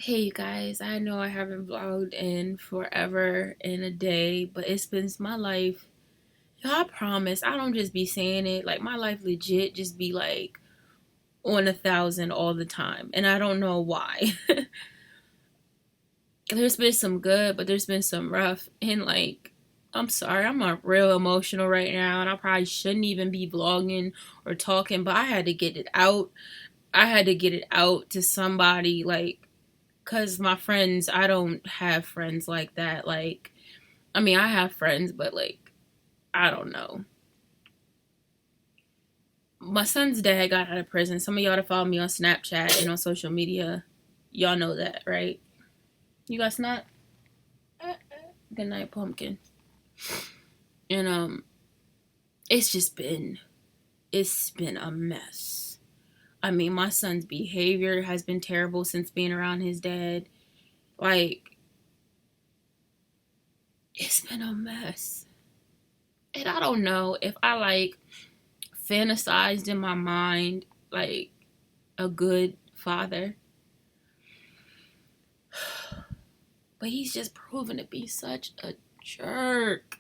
Hey you guys, I know I haven't vlogged in forever in a day, but it's been my life. Y'all, I promise, I don't just be saying it. Like, my life legit just be like on 1,000 all the time. And I don't know why. There's been some good, but there's been some rough. And like, I'm sorry, I'm not real emotional right now. And I probably shouldn't even be vlogging or talking, but I had to get it out. I had to get it out to somebody. Like, cause my friends, I don't have friends like that. Like, I mean, I have friends, but like, I don't know. My son's dad got out of prison. Some of y'all that follow me on Snapchat and on social media, y'all know that, right? You guys not? Good night, pumpkin. And it's just been a mess. I mean, my son's behavior has been terrible since being around his dad. Like, it's been a mess. And I don't know if I like fantasized in my mind like a good father, but he's just proven to be such a jerk.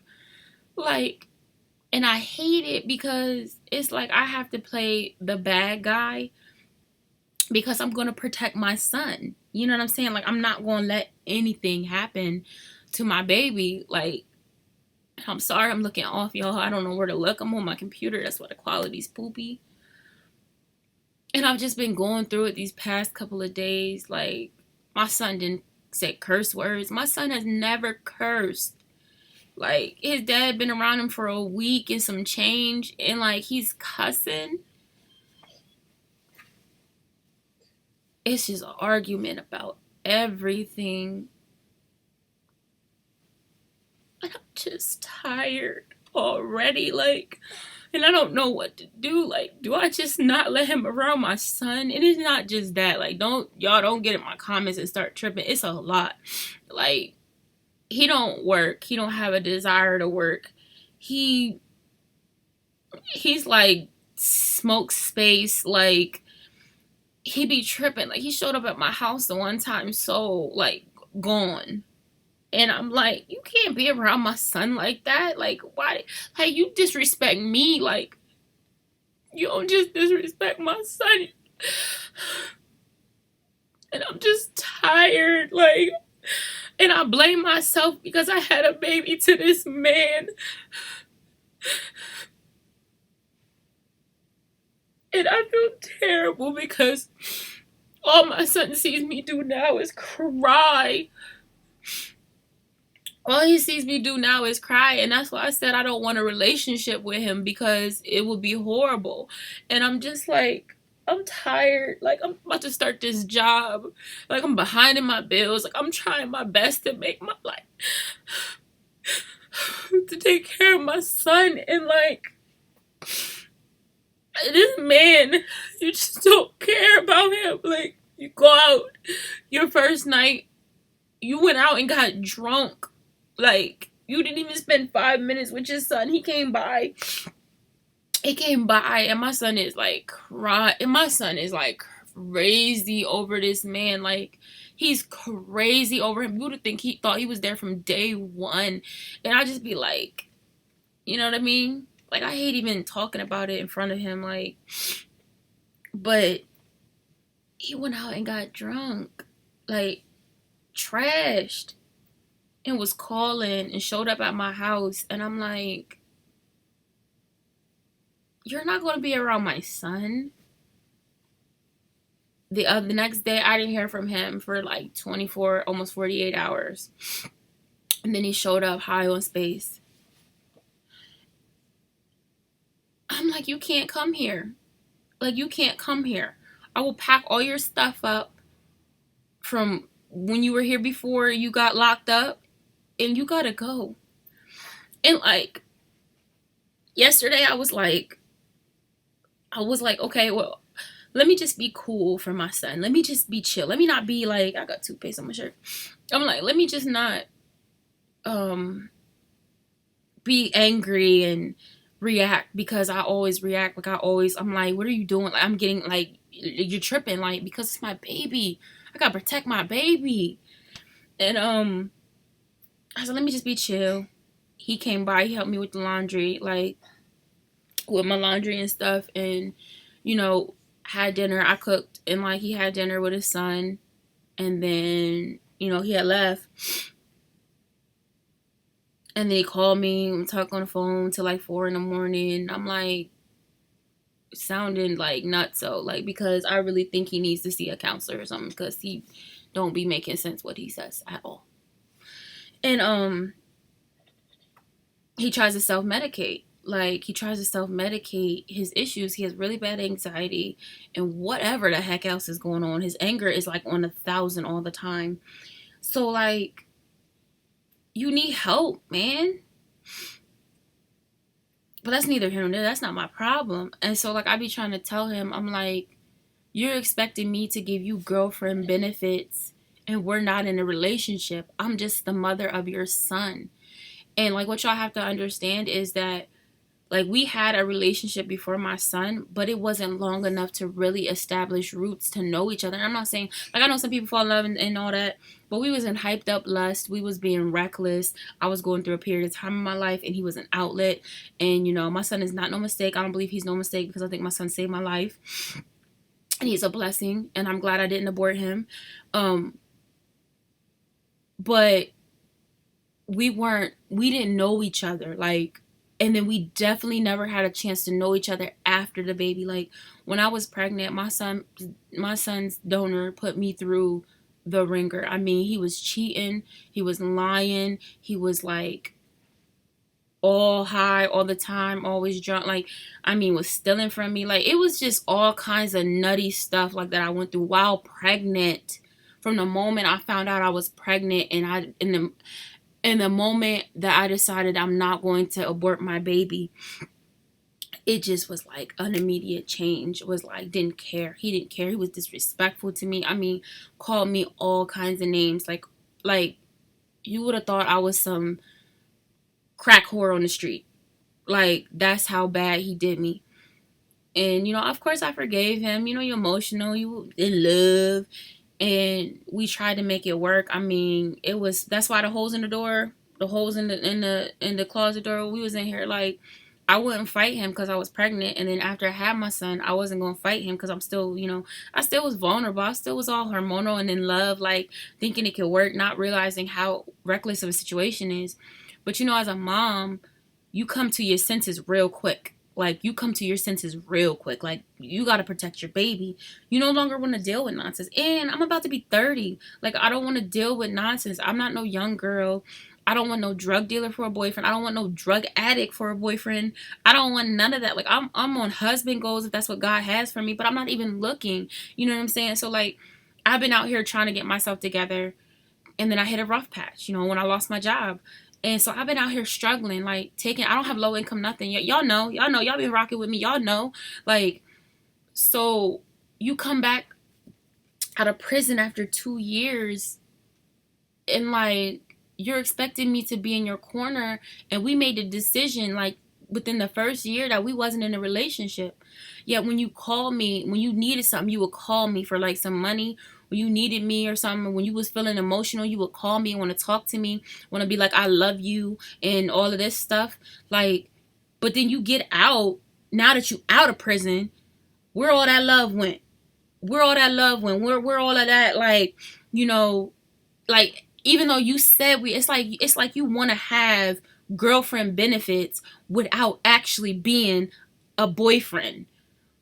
Like, and I hate it because it's like I have to play the bad guy because I'm going to protect my son. You know what I'm saying? Like, I'm not going to let anything happen to my baby. Like, I'm sorry I'm looking off, y'all. I don't know where to look. I'm on my computer. That's why the quality's poopy. And I've just been going through it these past couple of days. Like, my son didn't say curse words. My son has never cursed. Like, his dad been around him for a week and some change, and like, he's cussing. It's just an argument about everything. And I'm just tired already. Like, and I don't know what to do. Like, do I just not let him around my son? And it's not just that. Like, don't get in my comments and start tripping. It's a lot. Like, he don't work. He don't have a desire to work. He he's like smoke space. Like, he be tripping. Like, he showed up at my house the one time so like gone. And I'm like, you can't be around my son like that. Like, why? Like, you disrespect me. Like, you don't just disrespect my son. And I'm just tired. Like, and I blame myself because I had a baby to this man. And I feel terrible because all my son sees me do now is cry. All he sees me do now is cry. And that's why I said I don't want a relationship with him because it would be horrible. And I'm just like, I'm tired. Like, I'm about to start this job. Like, I'm behind in my bills. Like, I'm trying my best to make my life, to take care of my son. And like, this man, you just don't care about him. Like, you go out your first night, you went out and got drunk. Like, you didn't even spend 5 minutes with your son. He came by. He came by, and my son is like crying. And my son is like crazy over this man. Like, he's crazy over him. You would think he thought he was there from day one. And I just be like, you know what I mean? Like, I hate even talking about it in front of him. Like, but he went out and got drunk. Like, trashed. And was calling and showed up at my house. And I'm like, you're not going to be around my son. The next day, I didn't hear from him for like 24, almost 48 hours. And then he showed up high on space. I'm like, you can't come here. Like, you can't come here. I will pack all your stuff up from when you were here before you got locked up, and you gotta go. And like, yesterday, I was like, okay, well, let me just be cool for my son. Let me just be chill. Let me not be like, I got toothpaste on my shirt. I'm like, let me just not um be angry and react, because I always react. Like, I'm like, what are you doing? Like, I'm getting, like, you're tripping, like, because it's my baby. I gotta protect my baby. And, I said, let me just be chill. He came by, he helped me with the laundry, like, with my laundry and stuff, and, you know, had dinner. I cooked, and, like, he had dinner with his son, and then, you know, he had left. And then he called me and talked on the phone till like 4 in the morning. I'm like, sounding like nuts, so, like, because I really think he needs to see a counselor or something, because he don't be making sense what he says at all. And he tries to self-medicate. Like, he tries to self-medicate his issues. He has really bad anxiety and whatever the heck else is going on. His anger is like on 1,000 all the time. So, like, you need help, man. But that's neither here nor there. That's not my problem. And so, like, I be trying to tell him, I'm like, you're expecting me to give you girlfriend benefits, and we're not in a relationship. I'm just the mother of your son. And, like, what y'all have to understand is that, like, we had a relationship before my son, but it wasn't long enough to really establish roots to know each other. And I'm not saying, like, I know some people fall in love and all that, but we was in hyped up lust. We was being reckless. I was going through a period of time in my life, and he was an outlet. And, you know, my son is not no mistake. I don't believe he's no mistake, because I think my son saved my life. And he's a blessing, and I'm glad I didn't abort him. But we didn't know each other, like, and then we definitely never had a chance to know each other after the baby. Like, when I was pregnant, my son's donor put me through the ringer. I mean, he was cheating, he was lying, he was, like, all high all the time, always drunk, like, I mean, was stealing from me. Like, it was just all kinds of nutty stuff like that I went through while pregnant. From the moment I found out I was pregnant, and in the moment that I decided I'm not going to abort my baby, it just was like an immediate change. It was like, didn't care. He didn't care. He was disrespectful to me. I mean, called me all kinds of names. Like you would have thought I was some crack whore on the street. Like, that's how bad he did me. And, you know, of course I forgave him. You know, you're emotional, you in love, and we tried to make it work. I mean, that's why the holes in the door, the holes in the closet door, we was in here, like, I wouldn't fight him because I was pregnant. And then after I had my son, I wasn't going to fight him because I'm still, you know, I still was vulnerable. I still was all hormonal and in love, like, thinking it could work, not realizing how reckless of a situation is. But, you know, as a mom, you come to your senses real quick. Like, you come to your senses real quick. Like, you got to protect your baby. You no longer want to deal with nonsense. And I'm about to be 30. Like, I don't want to deal with nonsense. I'm not no young girl. I don't want no drug dealer for a boyfriend. I don't want no drug addict for a boyfriend. I don't want none of that. Like, I'm on husband goals if that's what God has for me. But I'm not even looking. You know what I'm saying? So, like, I've been out here trying to get myself together. And then I hit a rough patch, you know, when I lost my job. And so I've been out here struggling, like, I don't have low income, nothing. Y'all know, y'all been rocking with me. Y'all know, like, so you come back out of prison after 2 years, and, like, you're expecting me to be in your corner. And we made a decision, like, within the first year that we wasn't in a relationship. Yet when you call me, when you needed something, you would call me for, like, some money. When you needed me or something, when you was feeling emotional, you would call me and want to talk to me, want to be like, I love you and all of this stuff. Like, but then you get out, now that you out of prison, where all that love went? Where all that love went? Where all of that, like, you know, like, even though you said it's like you want to have girlfriend benefits without actually being a boyfriend.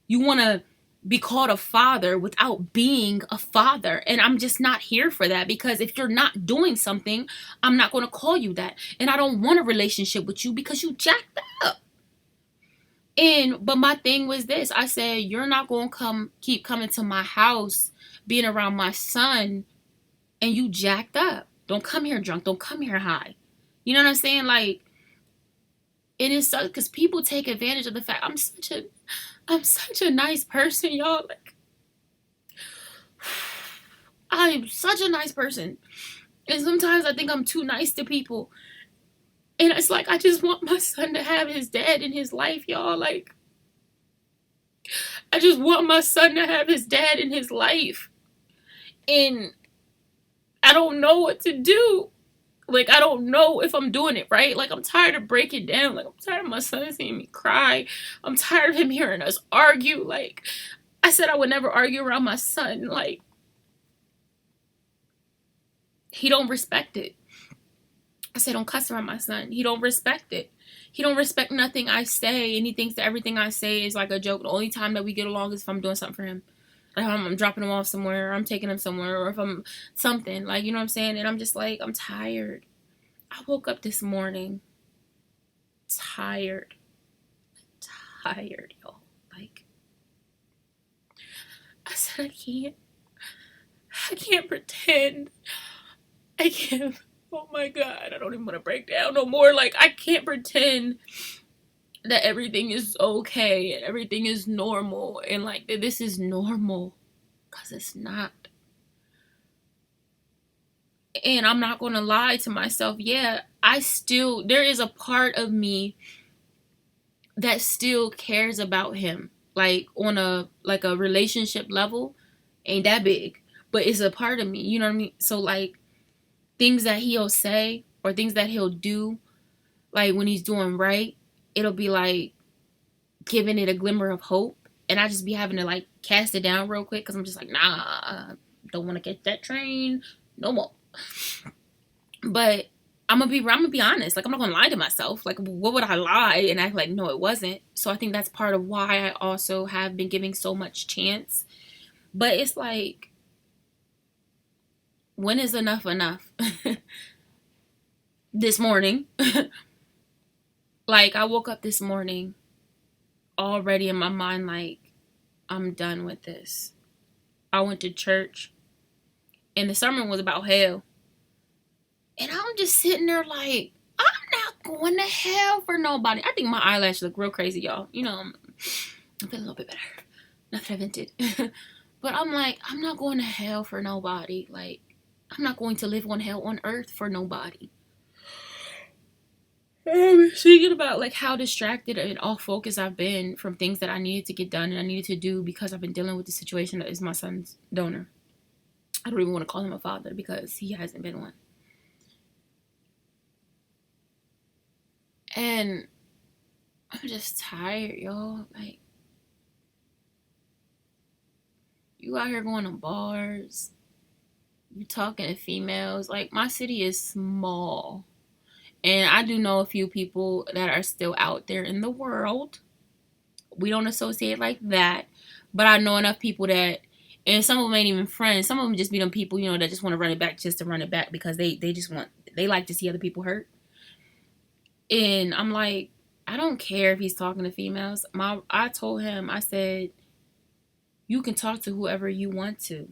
You want to be called a father without being a father. And I'm just not here for that, because if you're not doing something, I'm not going to call you that. And I don't want a relationship with you because you jacked up. But my thing was this. I said, you're not going to keep coming to my house, being around my son, and you jacked up. Don't come here drunk. Don't come here high. You know what I'm saying? Like, it is so, because people take advantage of the fact I'm such a nice person, y'all. Like, I'm such a nice person. And sometimes I think I'm too nice to people. And it's like, I just want my son to have his dad in his life, y'all. Like, I just want my son to have his dad in his life. And I don't know what to do. Like, I don't know if I'm doing it right. Like, I'm tired of breaking down. Like, I'm tired of my son seeing me cry. I'm tired of him hearing us argue. Like, I said I would never argue around my son. Like, he don't respect it. I said don't cuss around my son. He don't respect it. He don't respect nothing I say, and he thinks that everything I say is like a joke. The only time that we get along is if I'm doing something for him. Like, I'm dropping him off somewhere, or I'm taking him somewhere, or if I'm something. Like, you know what I'm saying? And I'm just like, I'm tired. I woke up this morning tired. Tired, y'all. Like, I said, I can't pretend. I can't. Oh my God, I don't even want to break down no more. Like, I can't pretend that everything is okay and everything is normal and like that this is normal, because it's not. And I'm not going to lie to myself. Yeah, there is a part of me that still cares about him, like on a relationship level. Ain't that big, but it's a part of me, you know what I mean? So like, things that he'll say or things that he'll do, like when he's doing right, it'll be like giving it a glimmer of hope, and I just be having to like cast it down real quick, because I'm just like, nah, don't want to get that train no more. But I'm gonna be honest. Like, I'm not gonna lie to myself. Like, what would I lie and act like no, it wasn't? So I think that's part of why I also have been giving so much chance. But it's like, when is enough enough? This morning, like, I woke up this morning already in my mind like, I'm done with this. I went to church and the sermon was about hell. And I'm just sitting there like, I'm not going to hell for nobody. I think my eyelashes look real crazy, y'all. You know, I'm feeling a little bit better. Not that I vented. But I'm like, I'm not going to hell for nobody. Like, I'm not going to live on hell on earth for nobody. Thinking about like how distracted and off focus I've been from things that I needed to get done and I needed to do, because I've been dealing with the situation that is my son's donor. I don't even want to call him a father because he hasn't been one. And I'm just tired, y'all. Like, you out here going to bars, you talking to females. Like, my city is small. And I do know a few people that are still out there in the world. We don't associate like that. But I know enough people that, and some of them ain't even friends. Some of them just be them people, you know, that just want to run it back just to run it back, because they like to see other people hurt. And I'm like, I don't care if he's talking to females. I told him, I said, you can talk to whoever you want to,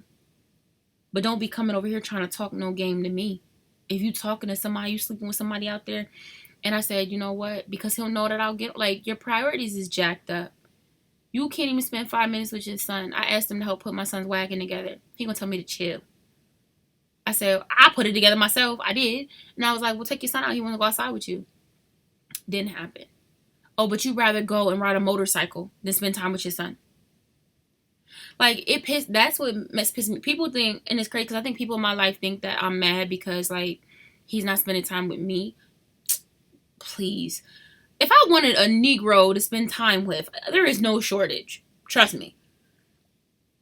but don't be coming over here trying to talk no game to me. If you talking to somebody, you sleeping with somebody out there. And I said, you know what? Because he'll know that I'll get, like, your priorities is jacked up. You can't even spend 5 minutes with your son. I asked him to help put my son's wagon together. He gonna tell me to chill. I said, I put it together myself. I did. And I was like, well, take your son out. He want to go outside with you. Didn't happen. Oh, but you'd rather go and ride a motorcycle than spend time with your son. Like, that's what pisses me. People think, and it's crazy because I think people in my life think that I'm mad because, like, he's not spending time with me. Please. If I wanted a Negro to spend time with, there is no shortage. Trust me.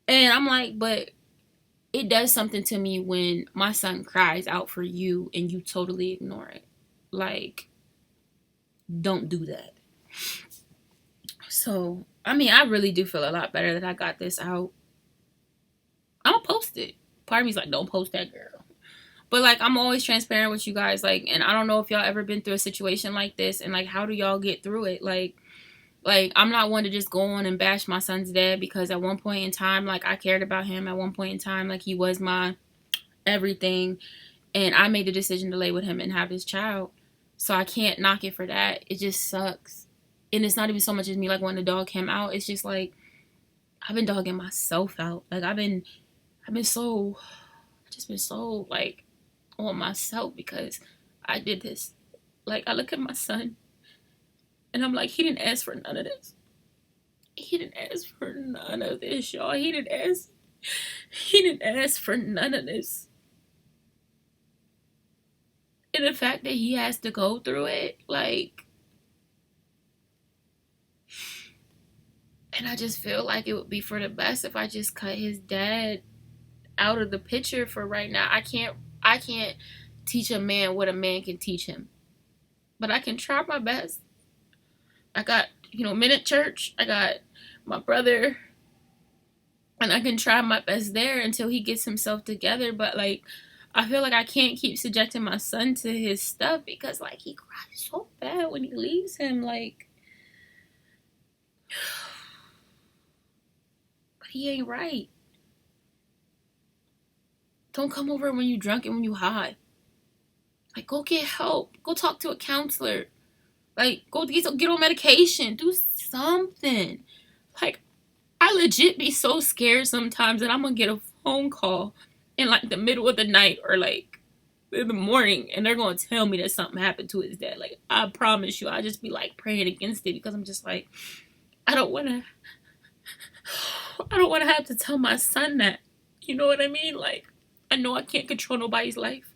And I'm like, but it does something to me when my son cries out for you and you totally ignore it. Like, don't do that. So, I mean, I really do feel a lot better that I got this out. I'm gonna post it. Part of me's like, don't post that, girl. But, like, I'm always transparent with you guys. Like, and I don't know if y'all ever been through a situation like this. And, like, how do y'all get through it? Like, I'm not one to just go on and bash my son's dad, because at one point in time, like, I cared about him. At one point in time, like, he was my everything. And I made the decision to lay with him and have his child. So I can't knock it for that. It just sucks. And it's not even so much as me, like, wanting to dog him out. It's just, like, I've been dogging myself out. Like, I've been so, like, on myself because I did this. Like, I look at my son and I'm like, he didn't ask for none of this. He didn't ask for none of this, y'all. He didn't ask for none of this. And the fact that he has to go through it, like, and I just feel like it would be for the best if I just cut his dad out of the picture for right now. I can't teach a man what a man can teach him. But I can try my best. I got, men at church. I got my brother. And I can try my best there until he gets himself together. But, like, I feel like I can't keep subjecting my son to his stuff because, like, he cries so bad when he leaves him. Like, but he ain't right. Don't come over when you're drunk and when you high. Like, go get help. Go talk to a counselor. Like, go get on medication. Do something. Like, I legit be so scared sometimes that I'm gonna get a phone call in, like, the middle of the night or, like, in the morning, and they're gonna tell me that something happened to his dad. Like, I promise you, I just be, like, praying against it because I'm just like, I don't wanna have to tell my son that. You know what I mean? Like, I know I can't control nobody's life,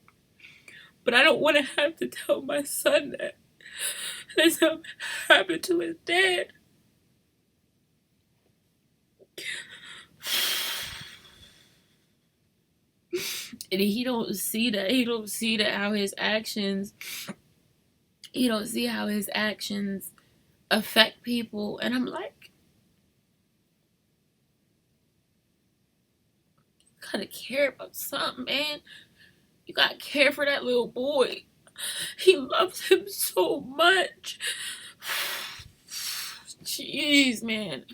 but I don't want to have to tell my son that something happened to his dad. And he don't see that. He don't see that how his actions. He don't see how his actions affect people. And I'm like, you gotta care about something, man. You gotta care for that little boy. He loves him so much. Jeez, man.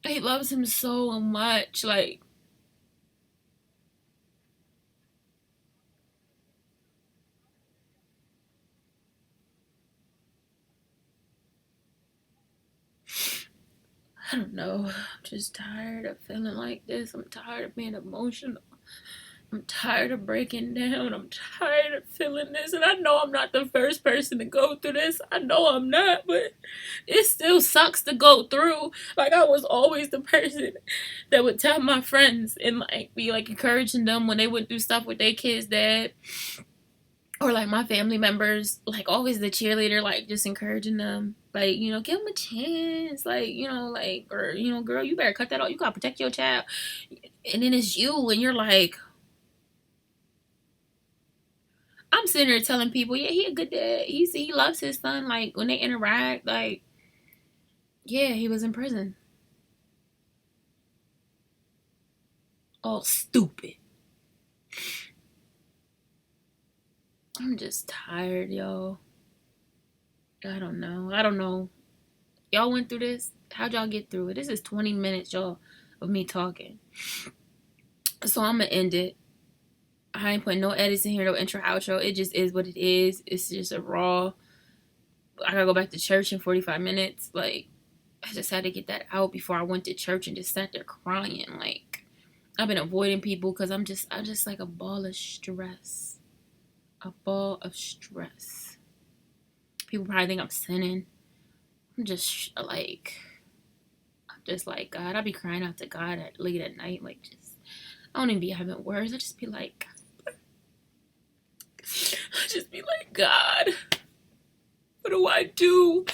He loves him so much. Like, I don't know. I'm just tired of feeling like this. I'm tired of being emotional. I'm tired of breaking down. I'm tired of feeling this. And I know I'm not the first person to go through this. I know I'm not, but it still sucks to go through. Like, I was always the person that would tell my friends and, like, be, like, encouraging them when they would do stuff with their kids' dad. Or, like, my family members, like, always the cheerleader, like, just encouraging them. Like, give them a chance. Like, like, or, girl, you better cut that off. You gotta protect your child. And then it's you, and you're like, I'm sitting there telling people, yeah, he a good dad. He loves his son. Like, when they interact, like, yeah, he was in prison. All stupid. I'm just tired, y'all. I don't know. Y'all went through this? How'd y'all get through it? This is 20 minutes, y'all, of me talking. So I'm gonna end it. I ain't putting no edits in here, no intro, outro. It just is what it is. It's just a raw. I gotta go back to church in 45 minutes. Like, I just had to get that out before I went to church and just sat there crying. Like, I've been avoiding people because I'm just like a ball of stress. A ball of stress. People probably think I'm sinning. I'm just like, God. I be crying out to God late at night. Like, just, I don't even be having words. I just be like, God, what do I do?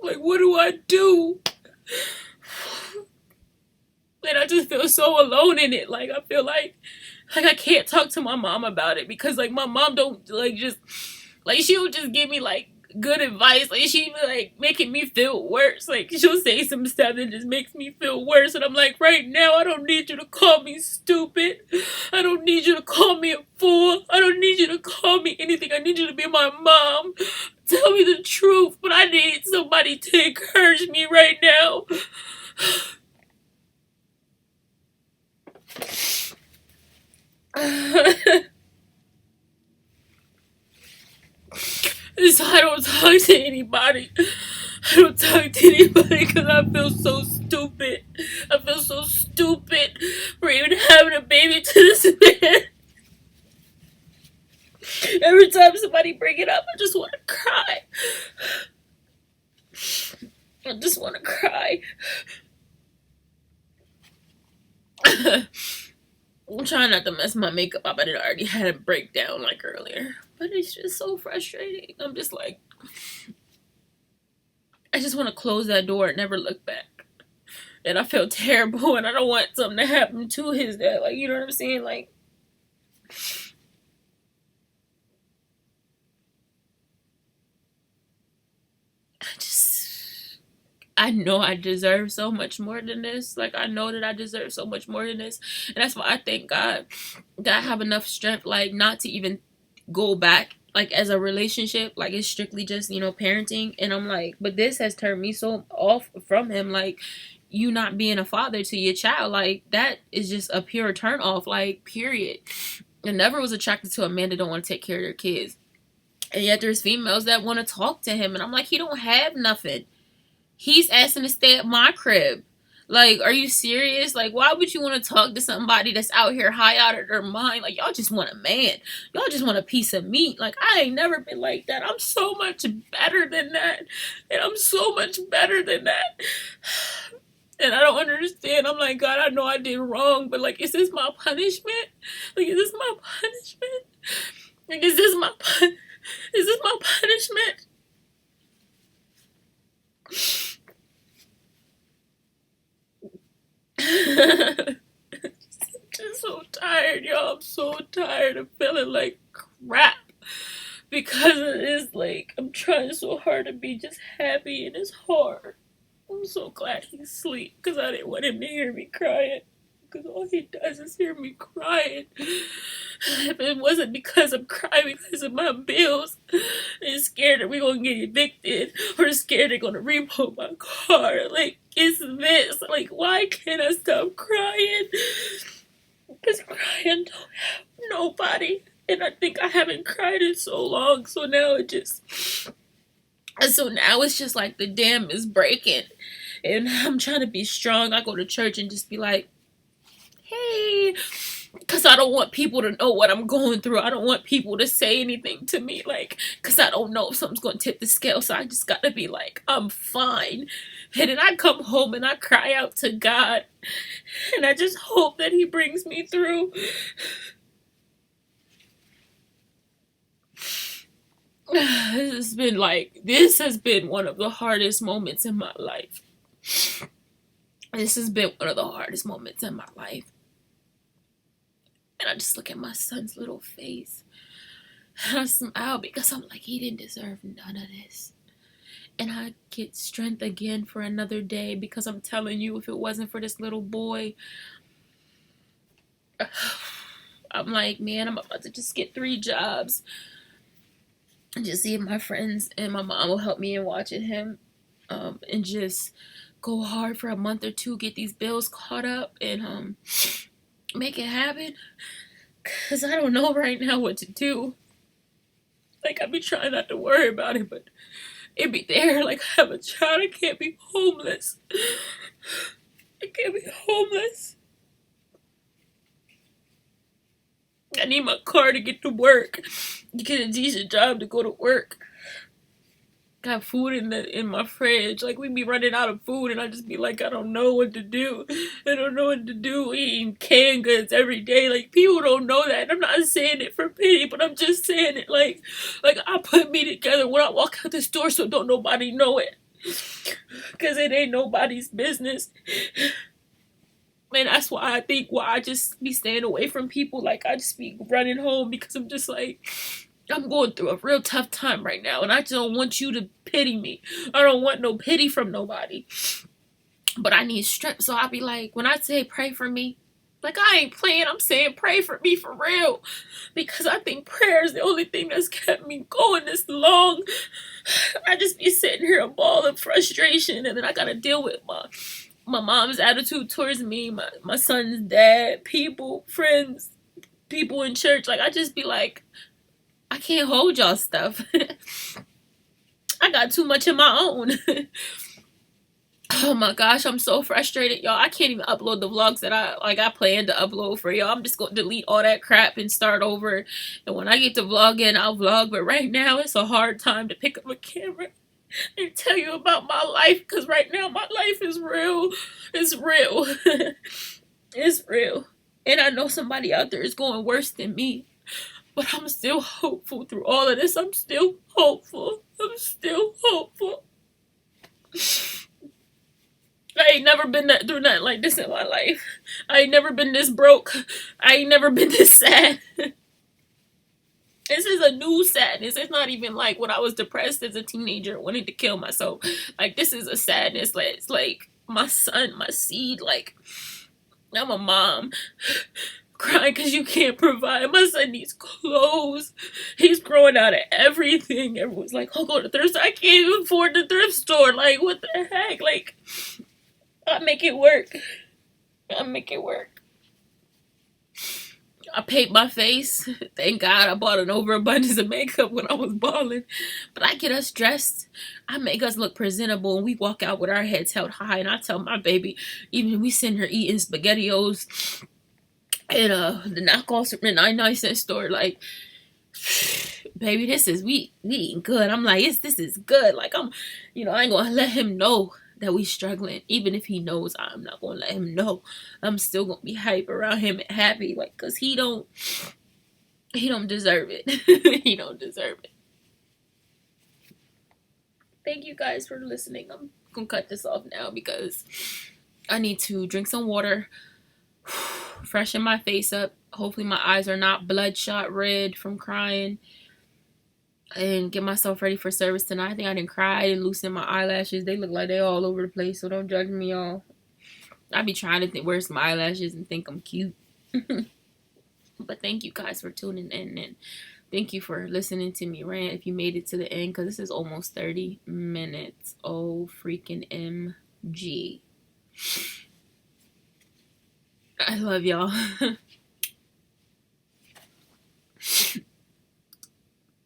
Like, what do I do? And I just feel so alone in it. Like, I feel like I can't talk to my mom about it because, like, my mom don't, like, just, like, she'll just give me, like, good advice. Like, she be, like, making me feel worse. Like, she'll say some stuff that just makes me feel worse. And I'm like, right now, I don't need you to call me stupid. I don't need you to call me a fool. I don't need you to call me anything. I need you to be my mom. Tell me the truth. But I need somebody to encourage me right now. So I don't talk to anybody. I don't talk to anybody because I feel so stupid. I feel so stupid for even having a baby to this man. Every time somebody bring it up, I just want to cry. I just want to cry. I'm trying not to mess my makeup up. I did already had a breakdown like earlier. But it's just so frustrating. I'm just like, I just want to close that door and never look back. And I feel terrible, and I don't want something to happen to his dad. Like, you know what I'm saying? Like, I know I deserve so much more than this. Like, I know that I deserve so much more than this. And that's why I thank God that I have enough strength, like, not to even go back, like, as a relationship. Like, it's strictly just, you know, parenting. And I'm like, but this has turned me so off from him. Like, you not being a father to your child, like, that is just a pure turn off, like, period. I never was attracted to a man that don't want to take care of their kids. And yet there's females that want to talk to him. And I'm like, he don't have nothing. He's asking to stay at my crib. Like, are you serious? Like, why would you want to talk to somebody that's out here high out of their mind? Like, y'all just want a man. Y'all just want a piece of meat. Like, I ain't never been like that. I'm so much better than that. And I'm so much better than that. And I don't understand. I'm like, God, I know I did wrong, but, like, is this my punishment? Like, is this my punishment? Like, is this my punishment? I'm just so tired, y'all. I'm so tired of feeling like crap because of this. Like, I'm trying so hard to be just happy, and it's hard. I'm so glad he's asleep because I didn't want him to hear me crying. Because all he does is hear me crying. If it wasn't because I'm crying because of my bills, and scared that we're going to get evicted, or scared they're going to repo my car, like, it's this. Like, why can't I stop crying? Because crying don't have nobody. And I think I haven't cried in so long, so now it's just like the dam is breaking. And I'm trying to be strong. I go to church and just be like, hey, because I don't want people to know what I'm going through. I don't want people to say anything to me, like, because I don't know if something's going to tip the scale. So I just got to be like, I'm fine. And then I come home and I cry out to God. And I just hope that he brings me through. This has been one of the hardest moments in my life. This has been one of the hardest moments in my life. And I just look at my son's little face. And I smile because I'm like, he didn't deserve none of this. And I get strength again for another day because I'm telling you, if it wasn't for this little boy, I'm like, man, I'm about to just get 3 jobs. And just see if my friends and my mom will help me in watching him. And just go hard for a month or 2, get these bills caught up, and make it happen. Because I don't know right now what to do. Like, I be trying not to worry about it, but it be there. Like, I have a child. I can't be homeless. I can't be homeless. I need my car to get to work. To get a decent job to go to work. Got food in my fridge. Like, we be running out of food, and I just be like, I don't know what to do. I don't know what to do. We eating canned goods every day. Like, people don't know that. And I'm not saying it for pity, but I'm just saying it like I put me together when I walk out the store, so don't nobody know it. Because it ain't nobody's business. And that's why I think I just be staying away from people. Like, I just be running home because I'm just like, I'm going through a real tough time right now, and I just don't want you to pity me. I don't want no pity from nobody. But I need strength, so I'll be like, when I say pray for me, like, I ain't playing, I'm saying pray for me for real. Because I think prayer is the only thing that's kept me going this long. I just be sitting here a ball of frustration, and then I gotta deal with my mom's attitude towards me, my son's dad, people, friends, people in church. Like, I just be like, I can't hold y'all stuff. I got too much of my own. Oh my gosh, I'm so frustrated, y'all. I can't even upload the vlogs that I planned to upload for y'all. I'm just gonna delete all that crap and start over. And when I get to vlogging, I'll vlog. But right now, it's a hard time to pick up a camera and tell you about my life, because right now my life is real. It's real. It's real. And I know somebody out there is going worse than me. But I'm still hopeful through all of this. I'm still hopeful. I'm still hopeful. I ain't never been through nothing like this in my life. I ain't never been this broke. I ain't never been this sad. This is a new sadness. It's not even like when I was depressed as a teenager and wanted to kill myself. Like, this is a sadness. Like, it's like my son, my seed. Like, I'm a mom crying because you can't provide. My son needs clothes. He's growing out of everything. Everyone's like, I'll go to thrift store. I can't even afford the thrift store. Like, what the heck? Like, I make it work. I make it work. I paint my face. Thank God I bought an overabundance of makeup when I was balling. But I get us dressed. I make us look presentable, and we walk out with our heads held high. And I tell my baby, even we send her eating SpaghettiOs and the knockoffs from the 99-cent store, like, baby, we eating good. I'm like, this is good. Like, I ain't gonna let him know that we struggling. Even if he knows, I'm not gonna let him know. I'm still gonna be hype around him and happy, like, cause he don't deserve it. He don't deserve it. Thank you guys for listening. I'm gonna cut this off now because I need to drink some water, freshen my face up. Hopefully my eyes are not bloodshot red from crying, and get myself ready for service tonight. I think I didn't cry and loosen my eyelashes. They look like they all over the place, so don't judge me, y'all. I be trying to wear some eyelashes and think I'm cute. But thank you guys for tuning in, and thank you for listening to me rant if you made it to the end, because this is almost 30 minutes. Oh, freaking MG. I love y'all.